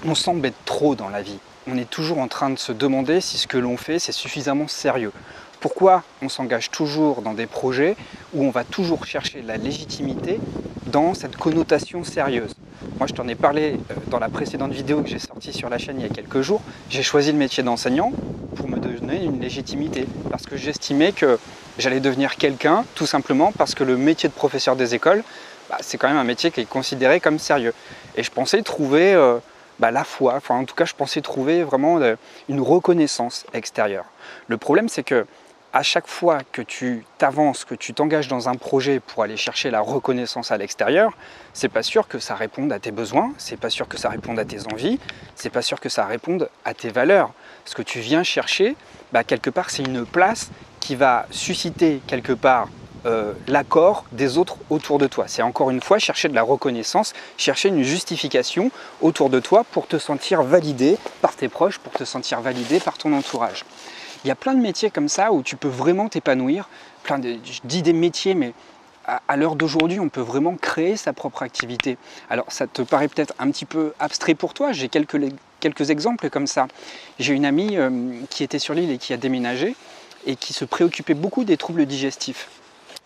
On s'embête trop dans la vie. On est toujours en train de se demander si ce que l'on fait, c'est suffisamment sérieux. Pourquoi on s'engage toujours dans des projets où on va toujours chercher la légitimité dans cette connotation sérieuse? Moi, je t'en ai parlé dans la précédente vidéo que j'ai sortie sur la chaîne il y a quelques jours. J'ai choisi le métier d'enseignant pour me donner une légitimité, parce que j'estimais que j'allais devenir quelqu'un, tout simplement parce que le métier de professeur des écoles, c'est quand même un métier qui est considéré comme sérieux. Et je pensais trouver la foi, enfin en tout cas je pensais trouver vraiment une reconnaissance extérieure. Le problème, c'est que à chaque fois que tu t'avances, que tu t'engages dans un projet pour aller chercher la reconnaissance à l'extérieur, c'est pas sûr que ça réponde à tes besoins, c'est pas sûr que ça réponde à tes envies, c'est pas sûr que ça réponde à tes valeurs. Ce que tu viens chercher, quelque part, c'est une place qui va susciter quelque part l'accord des autres autour de toi. C'est encore une fois chercher de la reconnaissance, chercher une justification autour de toi pour te sentir validé par tes proches, pour te sentir validé par ton entourage. Il y a plein de métiers comme ça où tu peux vraiment t'épanouir. Je dis des métiers, mais à l'heure d'aujourd'hui, on peut vraiment créer sa propre activité. Alors ça te paraît peut-être un petit peu abstrait pour toi, j'ai quelques exemples comme ça. J'ai une amie qui était sur l'île et qui a déménagé et qui se préoccupait beaucoup des troubles digestifs.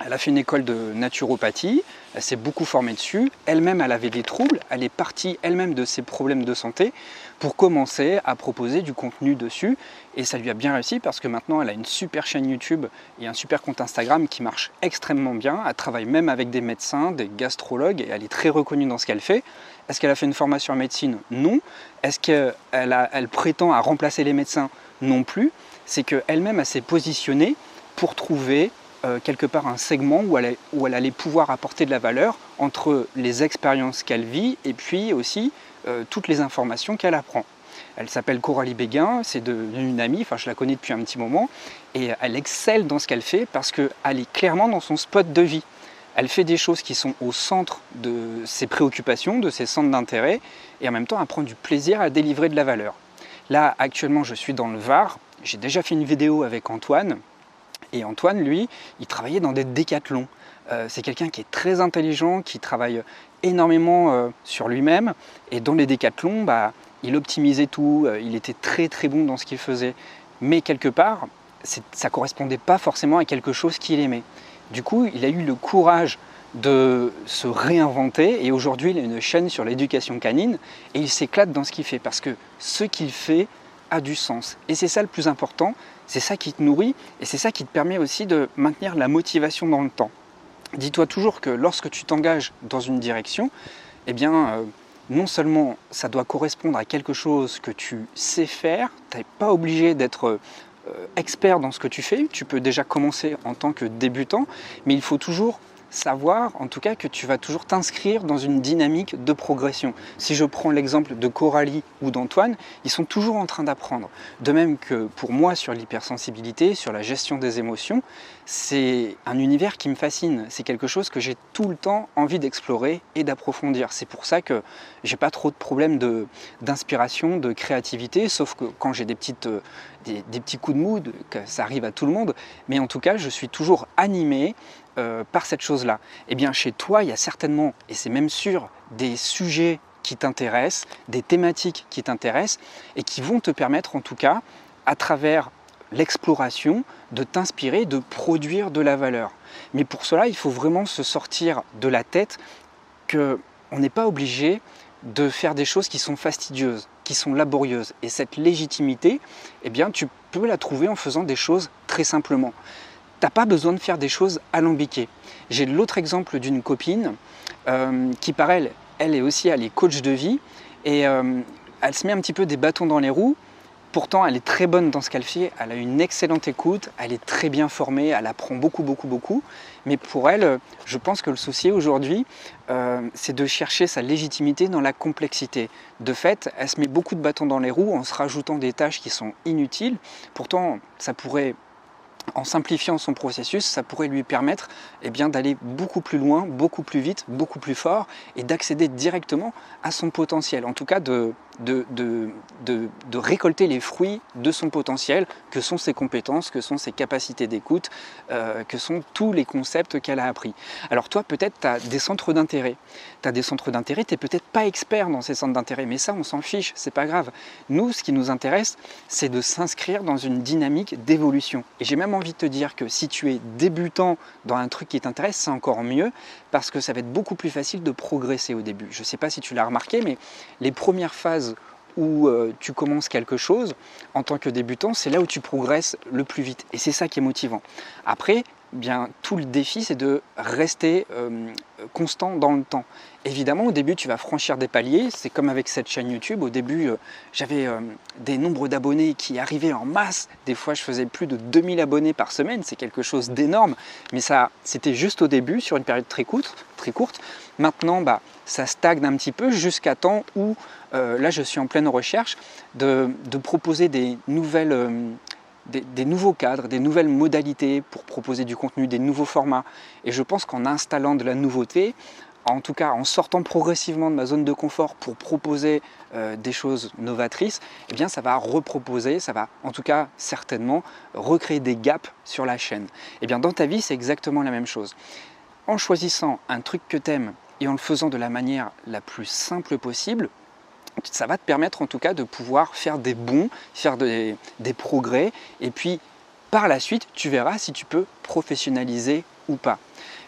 Elle a fait une école de naturopathie, elle s'est beaucoup formée dessus, elle-même elle avait des troubles, elle est partie elle-même de ses problèmes de santé pour commencer à proposer du contenu dessus, et ça lui a bien réussi parce que maintenant elle a une super chaîne YouTube et un super compte Instagram qui marche extrêmement bien. Elle travaille même avec des médecins, des gastrologues, et elle est très reconnue dans ce qu'elle fait. Est-ce qu'elle a fait une formation en médecine? Non. Est-ce qu'elle prétend à remplacer les médecins? Non plus. C'est qu'elle-même elle s'est positionnée pour trouver quelque part un segment où elle allait pouvoir apporter de la valeur entre les expériences qu'elle vit et puis aussi toutes les informations qu'elle apprend. Elle s'appelle Coralie Béguin, c'est une amie, enfin je la connais depuis un petit moment, et elle excelle dans ce qu'elle fait parce qu'elle est clairement dans son spot de vie. Elle fait des choses qui sont au centre de ses préoccupations, de ses centres d'intérêt, et en même temps elle prend du plaisir à délivrer de la valeur. Là actuellement je suis dans le Var, j'ai déjà fait une vidéo avec Antoine. Et Antoine, lui, il travaillait dans des décathlons. C'est quelqu'un qui est très intelligent, qui travaille énormément sur lui-même. Et dans les décathlons, il optimisait tout, il était très très bon dans ce qu'il faisait. Mais quelque part, ça ne correspondait pas forcément à quelque chose qu'il aimait. Du coup, il a eu le courage de se réinventer et aujourd'hui, il a une chaîne sur l'éducation canine et il s'éclate dans ce qu'il fait parce que ce qu'il fait a du sens. Et c'est ça le plus important, c'est ça qui te nourrit et c'est ça qui te permet aussi de maintenir la motivation dans le temps. Dis-toi toujours que lorsque tu t'engages dans une direction, non seulement ça doit correspondre à quelque chose que tu sais faire, tu n'es pas obligé d'être expert dans ce que tu fais, tu peux déjà commencer en tant que débutant, mais il faut toujours savoir, en tout cas, que tu vas toujours t'inscrire dans une dynamique de progression. Si je prends l'exemple de Coralie ou d'Antoine, ils sont toujours en train d'apprendre. De même que pour moi, sur l'hypersensibilité, sur la gestion des émotions, c'est un univers qui me fascine. C'est quelque chose que j'ai tout le temps envie d'explorer et d'approfondir. C'est pour ça que j'ai pas trop de problèmes d'inspiration, de créativité, sauf que quand j'ai des petits coups de mood, que ça arrive à tout le monde, mais en tout cas, je suis toujours animé par cette chose-là. Eh bien, chez toi, il y a certainement, et c'est même sûr, des sujets qui t'intéressent, des thématiques qui t'intéressent et qui vont te permettre, en tout cas, à travers l'exploration, de t'inspirer, de produire de la valeur. Mais pour cela, il faut vraiment se sortir de la tête qu'on n'est pas obligé de faire des choses qui sont fastidieuses, qui sont laborieuses. Et cette légitimité, eh bien, tu peux la trouver en faisant des choses très simplement. Tu n'as pas besoin de faire des choses alambiquées. J'ai l'autre exemple d'une copine qui, par elle est aussi elle est coach de vie et elle se met un petit peu des bâtons dans les roues. Pourtant, elle est très bonne dans ce qu'elle fait, elle a une excellente écoute, elle est très bien formée, elle apprend beaucoup. Mais pour elle, je pense que le souci aujourd'hui, c'est de chercher sa légitimité dans la complexité. De fait, elle se met beaucoup de bâtons dans les roues en se rajoutant des tâches qui sont inutiles. Pourtant, ça pourrait, en simplifiant son processus, ça pourrait lui permettre d'aller beaucoup plus loin, beaucoup plus vite, beaucoup plus fort et d'accéder directement à son potentiel, en tout cas de de récolter les fruits de son potentiel, que sont ses compétences, que sont ses capacités d'écoute, que sont tous les concepts qu'elle a appris. Alors toi, peut-être, tu as des centres d'intérêt. Tu as des centres d'intérêt, tu n'es peut-être pas expert dans ces centres d'intérêt, mais ça, on s'en fiche, c'est pas grave. Nous, ce qui nous intéresse, c'est de s'inscrire dans une dynamique d'évolution. Et j'ai même envie de te dire que si tu es débutant dans un truc qui t'intéresse, c'est encore mieux, parce que ça va être beaucoup plus facile de progresser au début. Je ne sais pas si tu l'as remarqué, mais les premières phases où tu commences quelque chose, en tant que débutant, c'est là où tu progresses le plus vite. Et c'est ça qui est motivant. Après, bien, tout le défi, c'est de rester constant dans le temps. Évidemment, au début, tu vas franchir des paliers. C'est comme avec cette chaîne YouTube. Au début, j'avais des nombres d'abonnés qui arrivaient en masse. Des fois, je faisais plus de 2000 abonnés par semaine. C'est quelque chose d'énorme. Mais ça, c'était juste au début, sur une période très courte. Maintenant, ça stagne un petit peu jusqu'à temps où, là, je suis en pleine recherche de proposer des nouvelles... Des nouveaux cadres, des nouvelles modalités pour proposer du contenu, des nouveaux formats. Et je pense qu'en installant de la nouveauté, en tout cas en sortant progressivement de ma zone de confort pour proposer des choses novatrices, eh bien ça va reproposer, ça va en tout cas certainement recréer des gaps sur la chaîne. Et bien dans ta vie, c'est exactement la même chose. En choisissant un truc que tu aimes et en le faisant de la manière la plus simple possible, ça va te permettre en tout cas de pouvoir faire des bons, faire des progrès, et puis par la suite, tu verras si tu peux professionnaliser ou pas.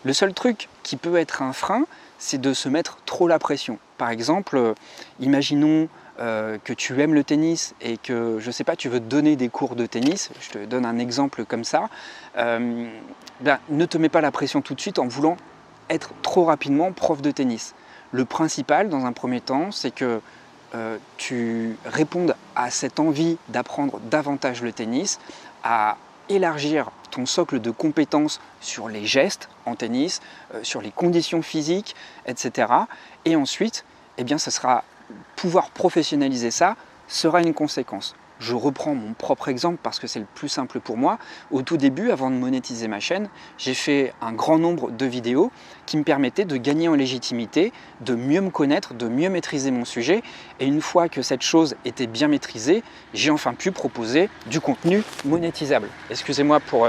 Le seul truc qui peut être un frein, c'est de se mettre trop la pression. Par exemple, imaginons que tu aimes le tennis et que, je ne sais pas, tu veux te donner des cours de tennis, je te donne un exemple comme ça, ne te mets pas la pression tout de suite en voulant être trop rapidement prof de tennis. Le principal, dans un premier temps, c'est que tu répondes à cette envie d'apprendre davantage le tennis, à élargir ton socle de compétences sur les gestes en tennis, sur les conditions physiques, etc. Et ensuite, eh bien, pouvoir professionnaliser ça sera une conséquence. Je reprends mon propre exemple parce que c'est le plus simple pour moi. Au tout début, avant de monétiser ma chaîne, j'ai fait un grand nombre de vidéos qui me permettaient de gagner en légitimité, de mieux me connaître, de mieux maîtriser mon sujet. Et une fois que cette chose était bien maîtrisée, j'ai enfin pu proposer du contenu monétisable. Excusez-moi pour...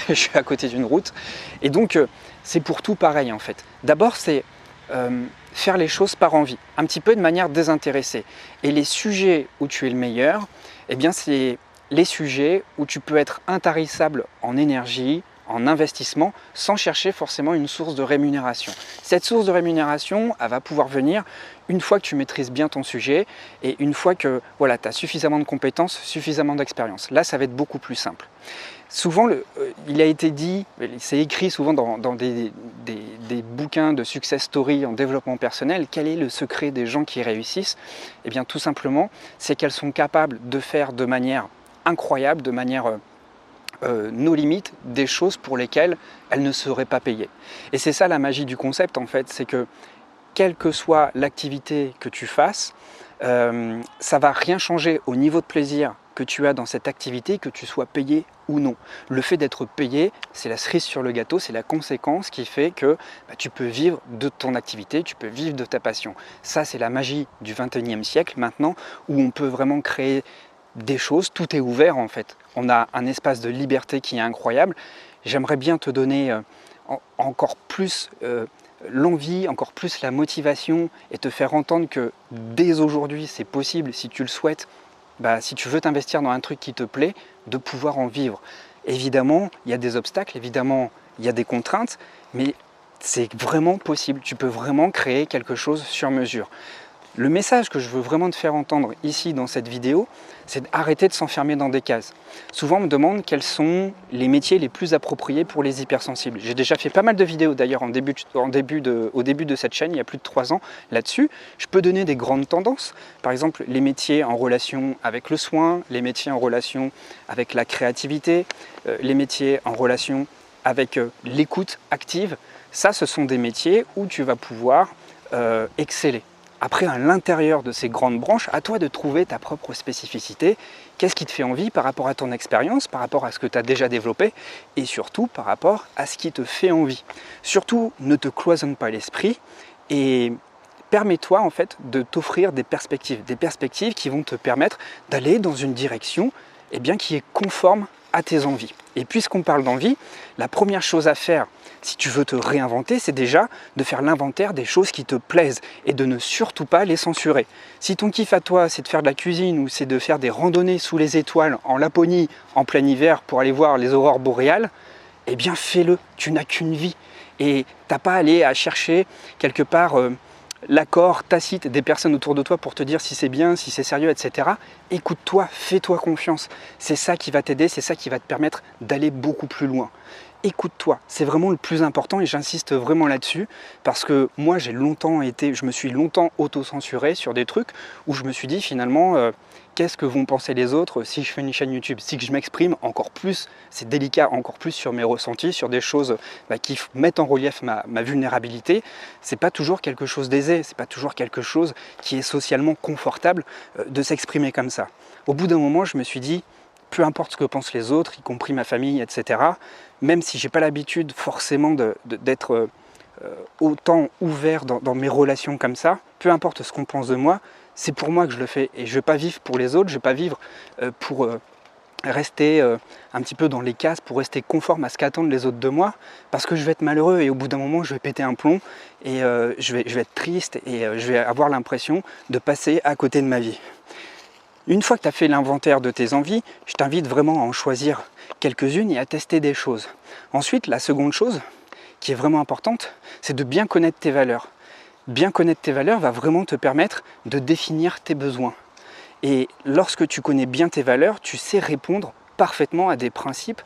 je suis à côté d'une route. Et donc, c'est pour tout pareil en fait. D'abord, c'est... faire les choses par envie, un petit peu de manière désintéressée. Et les sujets où tu es le meilleur, eh bien c'est les sujets où tu peux être intarissable en énergie, en investissement, sans chercher forcément une source de rémunération. Cette source de rémunération, elle va pouvoir venir une fois que tu maîtrises bien ton sujet et une fois que voilà, tu as suffisamment de compétences, suffisamment d'expérience. Là, ça va être beaucoup plus simple. Souvent, il a été dit, c'est écrit souvent dans des bouquins de success story en développement personnel, quel est le secret des gens qui réussissent? Eh bien, tout simplement, c'est qu'elles sont capables de faire de manière incroyable, de manière nos limites, des choses pour lesquelles elles ne seraient pas payées. Et c'est ça la magie du concept, en fait, c'est que quelle que soit l'activité que tu fasses, ça va rien changer au niveau de plaisir que tu as dans cette activité, que tu sois payé ou non. Le fait d'être payé, c'est la cerise sur le gâteau, c'est la conséquence qui fait que tu peux vivre de ton activité, tu peux vivre de ta passion. Ça, c'est la magie du XXIe siècle maintenant, où on peut vraiment créer des choses, tout est ouvert en fait. On a un espace de liberté qui est incroyable. J'aimerais bien te donner encore plus l'envie, encore plus la motivation et te faire entendre que dès aujourd'hui, c'est possible, si tu le souhaites, si tu veux t'investir dans un truc qui te plaît, de pouvoir en vivre. Évidemment, il y a des obstacles, évidemment, il y a des contraintes, mais c'est vraiment possible. Tu peux vraiment créer quelque chose sur mesure. Le message que je veux vraiment te faire entendre ici dans cette vidéo, c'est d'arrêter de s'enfermer dans des cases. Souvent on me demande quels sont les métiers les plus appropriés pour les hypersensibles. J'ai déjà fait pas mal de vidéos d'ailleurs au début de cette chaîne, il y a plus de 3 ans là-dessus. Je peux donner des grandes tendances, par exemple les métiers en relation avec le soin, les métiers en relation avec la créativité, les métiers en relation avec l'écoute active. Ça, ce sont des métiers où tu vas pouvoir exceller. Après, à l'intérieur de ces grandes branches, à toi de trouver ta propre spécificité. Qu'est-ce qui te fait envie par rapport à ton expérience, par rapport à ce que tu as déjà développé et surtout par rapport à ce qui te fait envie. Surtout, ne te cloisonne pas l'esprit et permets-toi en fait de t'offrir des perspectives qui vont te permettre d'aller dans une direction qui est conforme à tes envies. Et puisqu'on parle d'envie, la première chose à faire si tu veux te réinventer, c'est déjà de faire l'inventaire des choses qui te plaisent et de ne surtout pas les censurer. Si ton kiff à toi, c'est de faire de la cuisine ou c'est de faire des randonnées sous les étoiles en Laponie en plein hiver pour aller voir les aurores boréales, eh bien fais-le, tu n'as qu'une vie. Et t'as pas à aller à chercher quelque part l'accord tacite des personnes autour de toi pour te dire si c'est bien, si c'est sérieux, etc. Écoute-toi, fais-toi confiance. C'est ça qui va t'aider, c'est ça qui va te permettre d'aller beaucoup plus loin. Écoute-toi, c'est vraiment le plus important et j'insiste vraiment là-dessus parce que moi je me suis longtemps auto-censuré sur des trucs où je me suis dit finalement qu'est-ce que vont penser les autres si je fais une chaîne YouTube, si je m'exprime encore plus, c'est délicat encore plus sur mes ressentis, sur des choses qui mettent en relief ma vulnérabilité. C'est pas toujours quelque chose d'aisé, c'est pas toujours quelque chose qui est socialement confortable de s'exprimer comme ça. Au bout d'un moment, je me suis dit peu importe ce que pensent les autres, y compris ma famille, etc., même si j'ai pas l'habitude forcément d'être autant ouvert dans mes relations comme ça, peu importe ce qu'on pense de moi, c'est pour moi que je le fais. Et je ne vais pas vivre pour les autres, je ne vais pas vivre pour rester un petit peu dans les cases, pour rester conforme à ce qu'attendent les autres de moi, parce que je vais être malheureux et au bout d'un moment, je vais péter un plomb et je vais être triste et je vais avoir l'impression de passer à côté de ma vie. Une fois que tu as fait l'inventaire de tes envies, je t'invite vraiment à en choisir quelques-unes et à tester des choses. Ensuite, la seconde chose qui est vraiment importante, c'est de bien connaître tes valeurs. Bien connaître tes valeurs va vraiment te permettre de définir tes besoins. Et lorsque tu connais bien tes valeurs, tu sais répondre parfaitement à des principes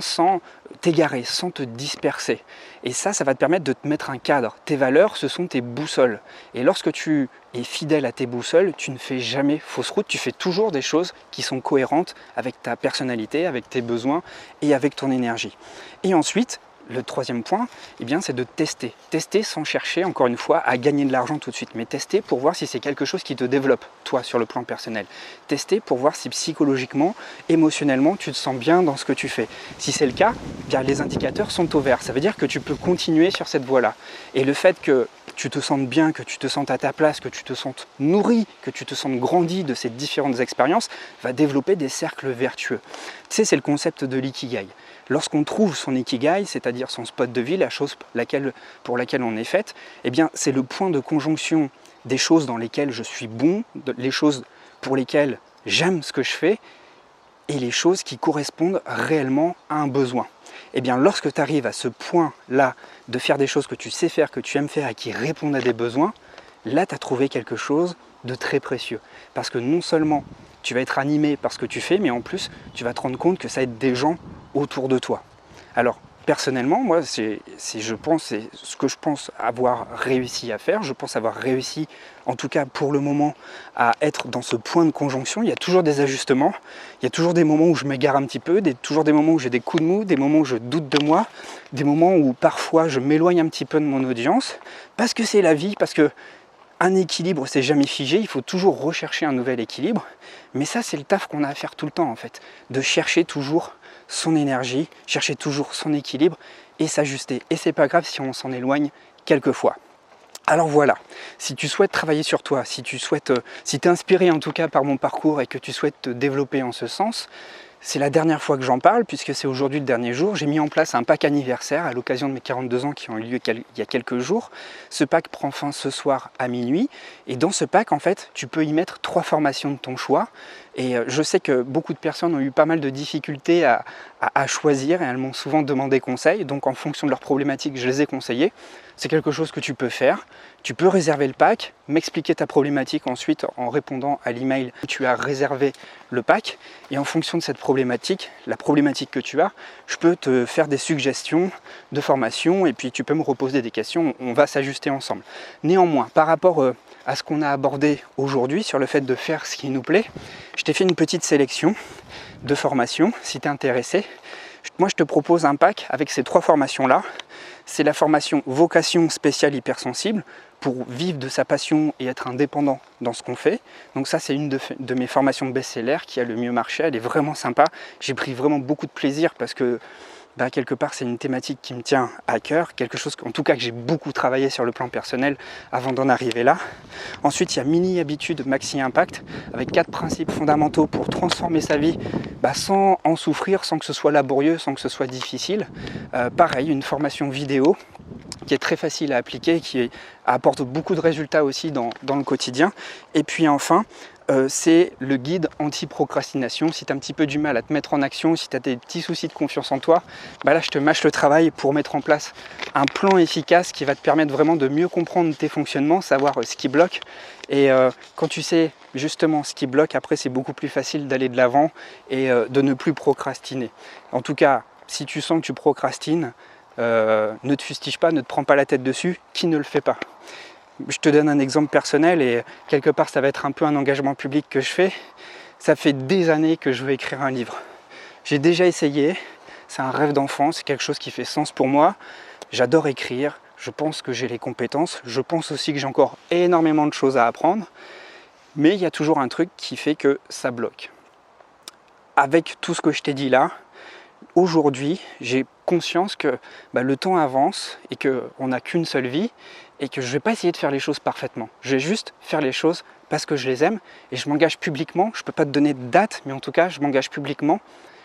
sans t'égarer, sans te disperser. Et ça va te permettre de te mettre un cadre. Tes valeurs, ce sont tes boussoles. Et lorsque tu es fidèle à tes boussoles, tu ne fais jamais fausse route, tu fais toujours des choses qui sont cohérentes avec ta personnalité, avec tes besoins et avec ton énergie. Et ensuite, le troisième point, c'est de tester. Tester sans chercher, encore une fois, à gagner de l'argent tout de suite, mais tester pour voir si c'est quelque chose qui te développe, toi, sur le plan personnel. Tester pour voir si psychologiquement, émotionnellement, tu te sens bien dans ce que tu fais. Si c'est le cas, les indicateurs sont au vert. Ça veut dire que tu peux continuer sur cette voie-là. Et le fait que tu te sentes bien, que tu te sentes à ta place, que tu te sentes nourri, que tu te sentes grandi de ces différentes expériences, va développer des cercles vertueux. Tu sais, c'est le concept de l'ikigai. Lorsqu'on trouve son ikigai, c'est-à-dire son spot de vie, la chose pour laquelle on est faite, c'est le point de conjonction des choses dans lesquelles je suis bon, les choses pour lesquelles j'aime ce que je fais, et les choses qui correspondent réellement à un besoin. Lorsque tu arrives à ce point-là de faire des choses que tu sais faire, que tu aimes faire et qui répondent à des besoins, là tu as trouvé quelque chose de très précieux. Parce que non seulement tu vas être animé par ce que tu fais, mais en plus tu vas te rendre compte que ça aide des gens autour de toi. Alors personnellement, moi c'est ce que je pense avoir réussi à faire. Je pense avoir réussi, en tout cas pour le moment, à être dans ce point de conjonction. Il y a toujours des ajustements, il y a toujours des moments où je m'égare un petit peu, toujours des moments où j'ai des coups de mou, des moments où je doute de moi, des moments où parfois je m'éloigne un petit peu de mon audience, parce que c'est la vie, parce que un équilibre, c'est jamais figé, il faut toujours rechercher un nouvel équilibre. Mais ça, c'est le taf qu'on a à faire tout le temps, en fait. De chercher toujours son énergie, chercher toujours son équilibre et s'ajuster. Et c'est pas grave si on s'en éloigne quelquefois. Alors voilà, si tu souhaites travailler sur toi, si tu es inspiré en tout cas par mon parcours et que tu souhaites te développer en ce sens, c'est la dernière fois que j'en parle puisque c'est aujourd'hui le dernier jour. J'ai mis en place un pack anniversaire à l'occasion de mes 42 ans qui ont eu lieu il y a quelques jours. Ce pack prend fin ce soir à minuit et dans ce pack en fait tu peux y mettre 3 formations de ton choix. Et je sais que beaucoup de personnes ont eu pas mal de difficultés à choisir et elles m'ont souvent demandé conseil. Donc en fonction de leurs problématiques, je les ai conseillées. C'est quelque chose que tu peux faire. Tu peux réserver le pack, m'expliquer ta problématique ensuite en répondant à l'email où tu as réservé le pack. Et en fonction de cette problématique, la problématique que tu as, je peux te faire des suggestions de formation et puis tu peux me reposer des questions. On va s'ajuster ensemble. Néanmoins, par rapport à ce qu'on a abordé aujourd'hui sur le fait de faire ce qui nous plaît, je t'ai fait une petite sélection de formations. Si tu es intéressé, moi je te propose un pack avec ces 3 formations-là. C'est la formation vocation spéciale hypersensible pour vivre de sa passion et être indépendant dans ce qu'on fait. Donc ça, c'est une de mes formations best-seller qui a le mieux marché. Elle est vraiment sympa. J'ai pris vraiment beaucoup de plaisir parce que bah, quelque part c'est une thématique qui me tient à cœur, quelque chose en tout cas que j'ai beaucoup travaillé sur le plan personnel avant d'en arriver là. Ensuite il y a Mini Habitude Maxi Impact avec 4 principes fondamentaux pour transformer sa vie sans en souffrir, sans que ce soit laborieux, sans que ce soit difficile. Pareil, une formation vidéo qui est très facile à appliquer, qui apporte beaucoup de résultats aussi dans le quotidien. Et puis enfin, c'est le guide anti-procrastination. Si tu as un petit peu du mal à te mettre en action, si tu as des petits soucis de confiance en toi, bah là je te mâche le travail pour mettre en place un plan efficace qui va te permettre vraiment de mieux comprendre tes fonctionnements, savoir ce qui bloque. Et quand tu sais justement ce qui bloque, après c'est beaucoup plus facile d'aller de l'avant et de ne plus procrastiner. En tout cas, si tu sens que tu procrastines, ne te fustige pas, ne te prends pas la tête dessus, qui ne le fait pas. Je te donne un exemple personnel et quelque part ça va être un peu un engagement public que je fais. Ça fait des années que je veux écrire un livre. J'ai déjà essayé, c'est un rêve d'enfant, c'est quelque chose qui fait sens pour moi. J'adore écrire, je pense que j'ai les compétences, je pense aussi que j'ai encore énormément de choses à apprendre, mais il y a toujours un truc qui fait que ça bloque. Avec tout ce que je t'ai dit là, aujourd'hui, j'ai conscience que le temps avance et qu'on n'a qu'une seule vie et que je ne vais pas essayer de faire les choses parfaitement. Je vais juste faire les choses parce que je les aime et je m'engage publiquement. Je ne peux pas te donner de date, mais en tout cas, je m'engage publiquement.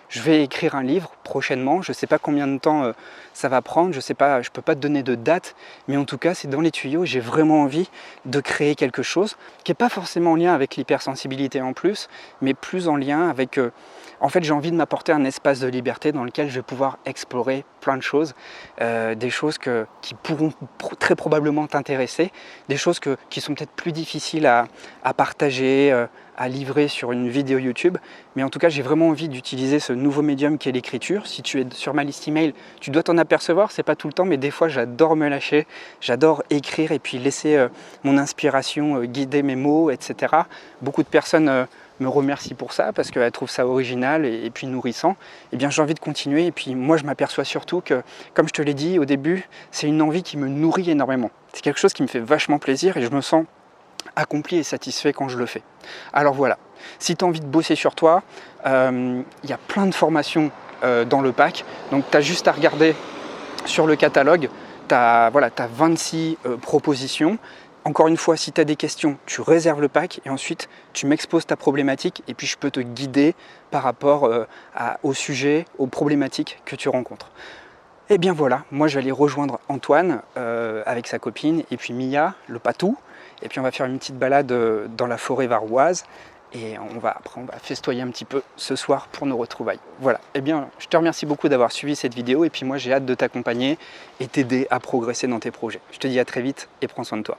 Je vais écrire un livre prochainement. Je ne sais pas combien de temps ça va prendre. Je ne peux pas te donner de date, mais en tout cas, c'est dans les tuyaux. J'ai vraiment envie de créer quelque chose qui n'est pas forcément en lien avec l'hypersensibilité en plus, mais plus en lien avec... En fait, j'ai envie de m'apporter un espace de liberté dans lequel je vais pouvoir explorer plein de choses, des choses qui pourront très probablement t'intéresser, des choses qui sont peut-être plus difficiles à partager, à livrer sur une vidéo YouTube. Mais en tout cas, j'ai vraiment envie d'utiliser ce nouveau médium qui est l'écriture. Si tu es sur ma liste email, tu dois t'en apercevoir, c'est pas tout le temps, mais des fois, j'adore me lâcher, j'adore écrire et puis laisser mon inspiration guider mes mots, etc. Beaucoup de personnes... me remercie pour ça parce qu'elle trouve ça original et puis nourrissant. Eh bien j'ai envie de continuer et puis moi je m'aperçois surtout que, comme je te l'ai dit au début, c'est une envie qui me nourrit énormément. C'est quelque chose qui me fait vachement plaisir et je me sens accompli et satisfait quand je le fais. Alors voilà, si tu as envie de bosser sur toi, il y a plein de formations dans le pack, donc tu as juste à regarder sur le catalogue, tu as 26 propositions. Encore une fois, si tu as des questions, tu réserves le pack et ensuite tu m'exposes ta problématique et puis je peux te guider par rapport au sujet, aux problématiques que tu rencontres. Et bien voilà, moi je vais aller rejoindre Antoine avec sa copine et puis Mia, le patou. Et puis on va faire une petite balade dans la forêt varoise et après on va festoyer un petit peu ce soir pour nos retrouvailles. Voilà, et bien je te remercie beaucoup d'avoir suivi cette vidéo et puis moi j'ai hâte de t'accompagner et t'aider à progresser dans tes projets. Je te dis à très vite et prends soin de toi.